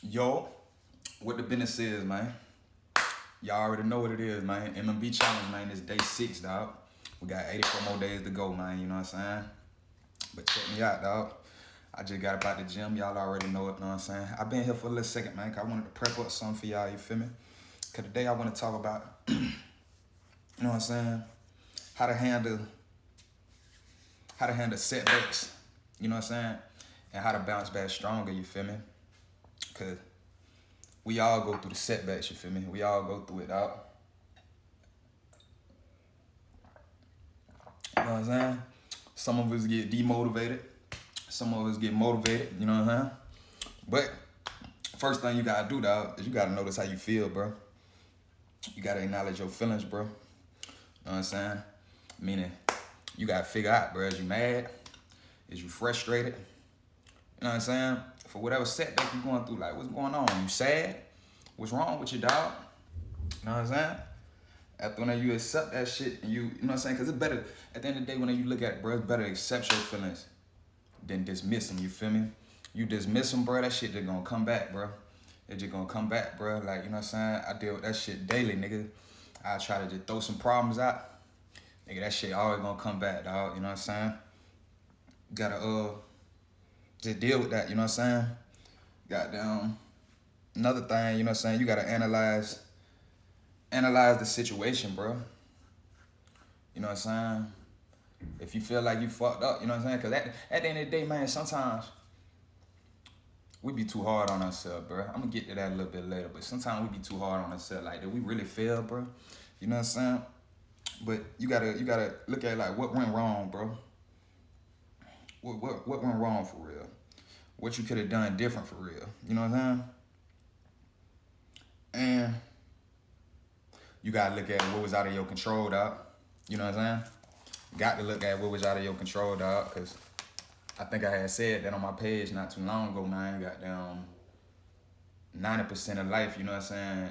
Yo, what the business is, man. Y'all already know what it is, man. MMB challenge, man. It's day 6, dog. We got 84 more days to go, man. You know what I'm saying? But check me out, dog. I just got about the gym. Y'all already know it, you know what I'm saying? I've been here for a little second, man, 'cause I wanted to prep up something for y'all, you feel me? Because today I want to talk about, you know what I'm saying? How to handle setbacks, you know what I'm saying? And how to bounce back stronger, you feel me? Because we all go through the setbacks, you feel me? We all go through it, dog. You know what I'm saying? Some of us get demotivated. Some of us get motivated, you know what I'm saying? But first thing you gotta do, dog, is you gotta notice how you feel, bro. You gotta acknowledge your feelings, bro. You know what I'm saying? Meaning, you gotta figure out, bro, is you mad? Is you frustrated? You know what I'm saying? For whatever setback you're going through, like, what's going on? You sad? What's wrong with you, dog? You know what I'm saying? After when you accept that shit and you know what I'm saying? Because it's better, at the end of the day, when you look at it, bro, it's better to accept your feelings than dismiss them, you feel me? You dismiss them, bro, that shit just gonna come back, bro. It's just gonna come back, bro. Like, you know what I'm saying? I deal with that shit daily, nigga. I try to just throw some problems out. Nigga, that shit always gonna come back, dog. You know what I'm saying? Gotta, just deal with that, you know what I'm saying? Goddamn. Another thing, you know what I'm saying? You gotta analyze the situation, bro. You know what I'm saying? If you feel like you fucked up, you know what I'm saying? Because at the end of the day, man, sometimes we be too hard on ourselves, bro. I'm gonna get to that a little bit later, but sometimes we be too hard on ourselves. Like, did we really fail, bro? You know what I'm saying? But you gotta look at, like, what went wrong, bro. What went wrong for real? What you could have done different for real? You know what I'm saying? And you gotta look at what was out of your control, dog. You know what I'm saying? Got to look at what was out of your control, dog, because I think I had said that on my page not too long ago, man. Goddamn, 90% of life, you know what I'm saying?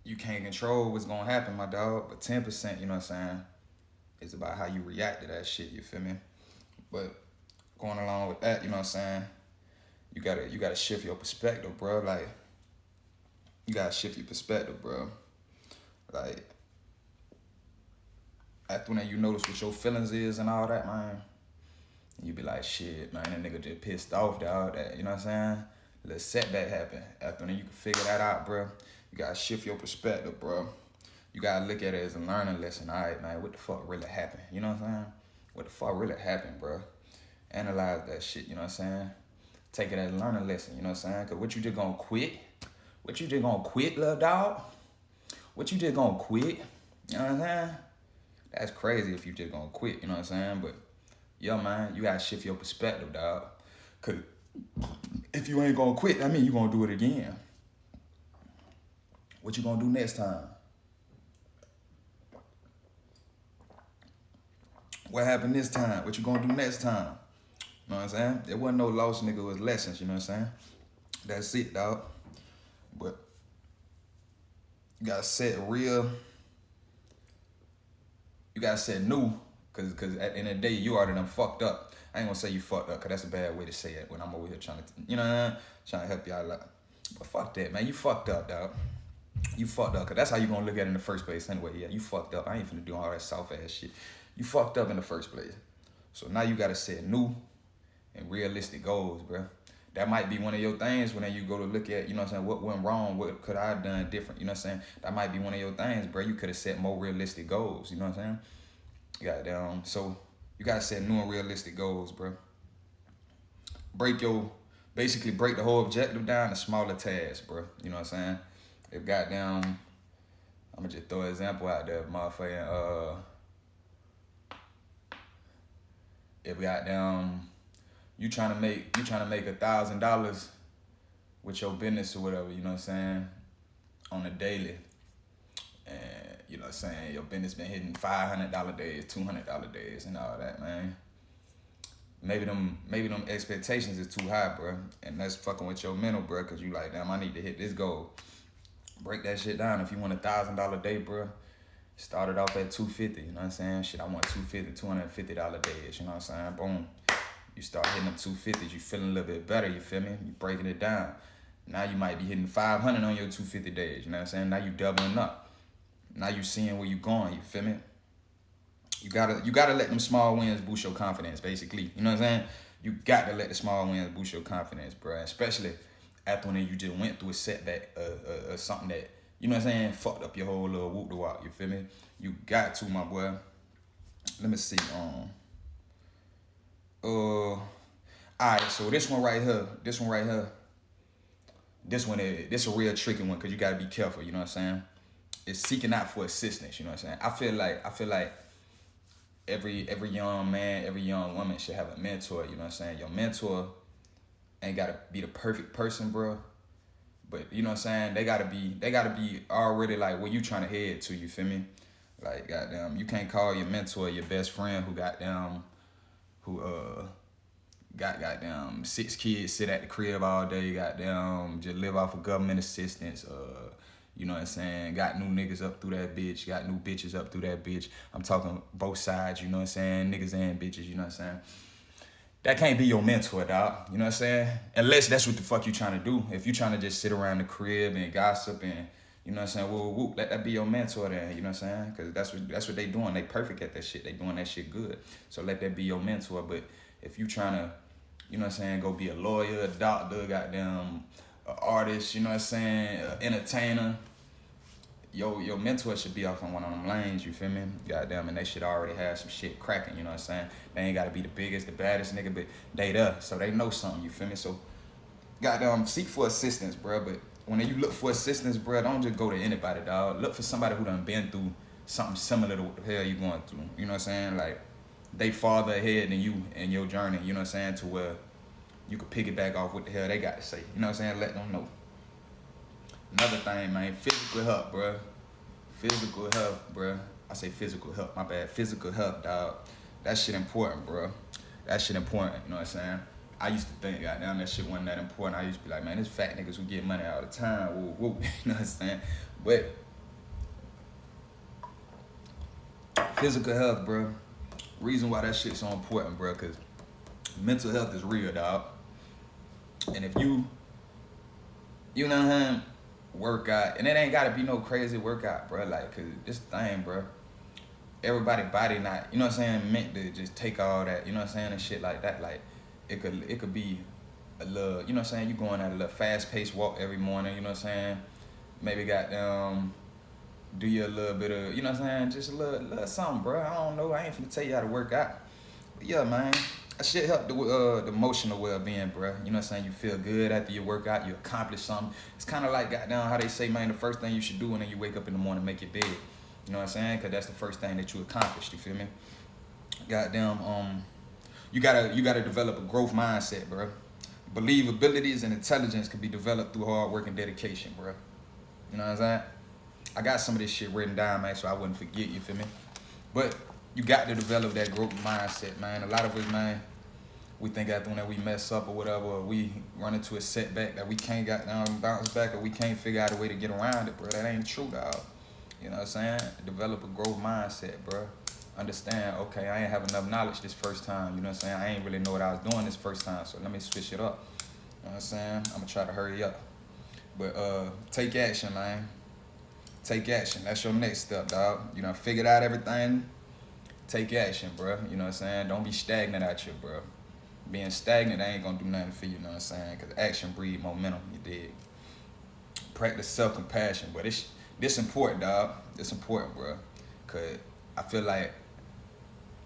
You can't control what's gonna happen, my dog. But 10%, you know what I'm saying, is about how you react to that shit, you feel me? But going along with that, you know what I'm saying, you gotta shift your perspective, bro. Like, you gotta shift your perspective, bro. Like, after when you notice what your feelings is and all that, man, you be like, shit, man, that nigga just pissed off, dog. That, you know what I'm saying? A little setback happened. After when you can figure that out, bro, you gotta shift your perspective, bro. You gotta look at it as a learning lesson. All right, man, what the fuck really happened? You know what I'm saying? What the fuck really happened, bro? Analyze that shit, you know what I'm saying? Take it as a learning lesson, you know what I'm saying? Because what you just gonna quit? What you just gonna quit, little dog? What you just gonna quit? You know what I'm saying? That's crazy if you just gonna quit, you know what I'm saying? But, yo, man, you gotta shift your perspective, dog. Because if you ain't gonna quit, that mean you gonna do it again. What you gonna do next time? What happened this time? What you gonna do next time? You know what I'm saying? There wasn't no loss, nigga. It was lessons, you know what I'm saying? That's it, dog. But you gotta set real, you gotta set new, cause at the end of the day, you already done fucked up. I ain't gonna say you fucked up, cause that's a bad way to say it when I'm over here trying to, you know what I'm saying? Trying to help y'all out. But fuck that, man. You fucked up, dog. You fucked up, cause that's how you gonna look at it in the first place anyway. Yeah, you fucked up. I ain't finna do all that soft ass shit. You fucked up in the first place. So now you gotta set new and realistic goals, bro. That might be one of your things when you go to look at, you know what I'm saying, what went wrong, what could I have done different, you know what I'm saying? That might be one of your things, bro. You could have set more realistic goals, you know what I'm saying? Goddamn. So you gotta set new and realistic goals, bro. Basically break the whole objective down to smaller tasks, bro. You know what I'm saying? If goddamn, I'm gonna just throw an example out there, motherfucking, if goddamn, you trying to make $1,000 with your business or whatever, you know what I'm saying, on a daily, and you know what I'm saying, your business been hitting $500 days, $200 days, and all that, man. Maybe them expectations is too high, bro, and that's fucking with your mental, bro, cause you like, damn, I need to hit this goal. Break that shit down. If you want $1,000 day, bro, started off at $250. You know what I'm saying? Shit, I want $250 days. You know what I'm saying? Boom. You start hitting them 250s. You feeling a little bit better. You feel me? You breaking it down. Now you might be hitting 500 on your 250 days. You know what I'm saying? Now you doubling up. Now you seeing where you going. You feel me? You gotta let them small wins boost your confidence, basically. You know what I'm saying? You got to let the small wins boost your confidence, bro. Especially after when you just went through a setback or something that, you know what I'm saying, fucked up your whole little whoop the walk. You feel me? You got to, my boy. Let me see. All right, so this one right here, this a real tricky one because you gotta be careful. You know what I'm saying? It's seeking out for assistance. You know what I'm saying? I feel like every young man, every young woman should have a mentor. You know what I'm saying? Your mentor ain't gotta be the perfect person, bro. But you know what I'm saying? They gotta be already like where you trying to head to. You feel me? Like goddamn, you can't call your mentor your best friend who got 6 kids, sit at the crib all day, goddamn, just live off of government assistance, you know what I'm saying, got new niggas up through that bitch, got new bitches up through that bitch. I'm talking both sides, you know what I'm saying, niggas and bitches, you know what I'm saying. That can't be your mentor, dog, you know what I'm saying? Unless that's what the fuck you trying to do. If you trying to just sit around the crib and gossip and, you know what I'm saying, whoop, let that be your mentor then, you know what I'm saying? Because that's what they doing. They perfect at that shit. They doing that shit good. So let that be your mentor. But if you trying to, you know what I'm saying, go be a lawyer, a doctor, goddamn, an artist, you know what I'm saying, an entertainer, your mentor should be off on one of them lanes, you feel me? Goddamn, and they should already have some shit cracking, you know what I'm saying? They ain't gotta be the biggest, the baddest nigga, but they there, so they know something, you feel me? So, goddamn, seek for assistance, bro, but when you look for assistance, bro, don't just go to anybody, dog. Look for somebody who done been through something similar to what the hell you going through, you know what I'm saying? Like, they farther ahead than you in your journey, you know what I'm saying, to where you could piggyback off what the hell they got to say, you know what I'm saying? Let them know. Another thing, man, physical health, bro. Physical health, bro. I say physical health, my bad. Physical health, dog. That shit important, bro. That shit important, you know what I'm saying? I used to think, goddamn, that shit wasn't that important. I used to be like, man, this fat niggas who get money all the time, woo, woo, you know what I'm saying? But physical health, bro. Reason why that shit's so important, bro, because mental health is real, dog. And if you know what I'm saying, workout, and it ain't gotta be no crazy workout, bro, like, cause this thing, bro, everybody body not, you know what I'm saying, meant to just take all that, you know what I'm saying, and shit like that. Like, it could be a little, you know what I'm saying, you going at a little fast-paced walk every morning, you know what I'm saying, maybe do you a little bit of, you know what I'm saying, just a little something, bro. I don't know, I ain't finna tell you how to work out, but yeah, man, that shit help the emotional well-being, bro. You know what I'm saying? You feel good after you work out, you accomplish something. It's kind of like, goddamn, how they say, man, the first thing you should do when you wake up in the morning, make your bed. You know what I'm saying? Because that's the first thing that you accomplished, you feel me? Goddamn, you gotta develop a growth mindset, bro. Believe abilities and intelligence can be developed through hard work and dedication, bro. You know what I'm saying? I got some of this shit written down, man, so I wouldn't forget, you feel me? But you got to develop that growth mindset, man. A lot of us, man, we think after when we mess up or whatever, or we run into a setback that we can't bounce back, or we can't figure out a way to get around it, bro. That ain't true, dog. You know what I'm saying? Develop a growth mindset, bro. Understand, okay, I ain't have enough knowledge this first time. You know what I'm saying? I ain't really know what I was doing this first time, so let me switch it up. You know what I'm saying? I'm going to try to hurry up. But take action, man. Take action. That's your next step, dog. You know, figured out everything. Take action, bro. You know what I'm saying? Don't be stagnant out here, bro. Being stagnant ain't gonna do nothing for you, you know what I'm saying? Because action breeds momentum, you dig? Practice self-compassion, but this important, dog. It's important, bro. Because I feel like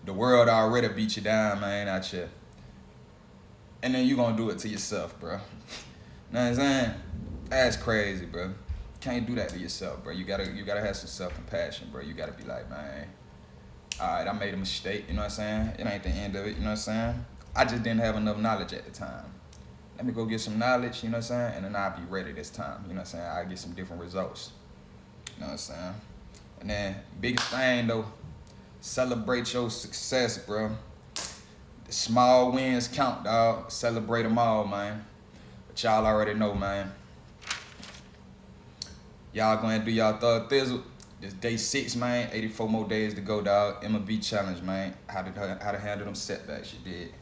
the world already beat you down, man, out here. And then you gonna do it to yourself, bro. You know what I'm saying? That's crazy, bro. Can't do that to yourself, bro. You gotta have some self-compassion, bro. You gotta be like, man, alright, I made a mistake, you know what I'm saying? It ain't the end of it, you know what I'm saying? I just didn't have enough knowledge at the time. Let me go get some knowledge, you know what I'm saying? And then I'll be ready this time, you know what I'm saying? I'll get some different results, you know what I'm saying? And then, biggest thing though, celebrate your success, bro. The small wins count, dog. Celebrate them all, man. But y'all already know, man. Y'all going to do y'all third thizzle. This day 6, man. 84 more days to go, dog. MLB challenge, man. How to handle them setbacks, you did.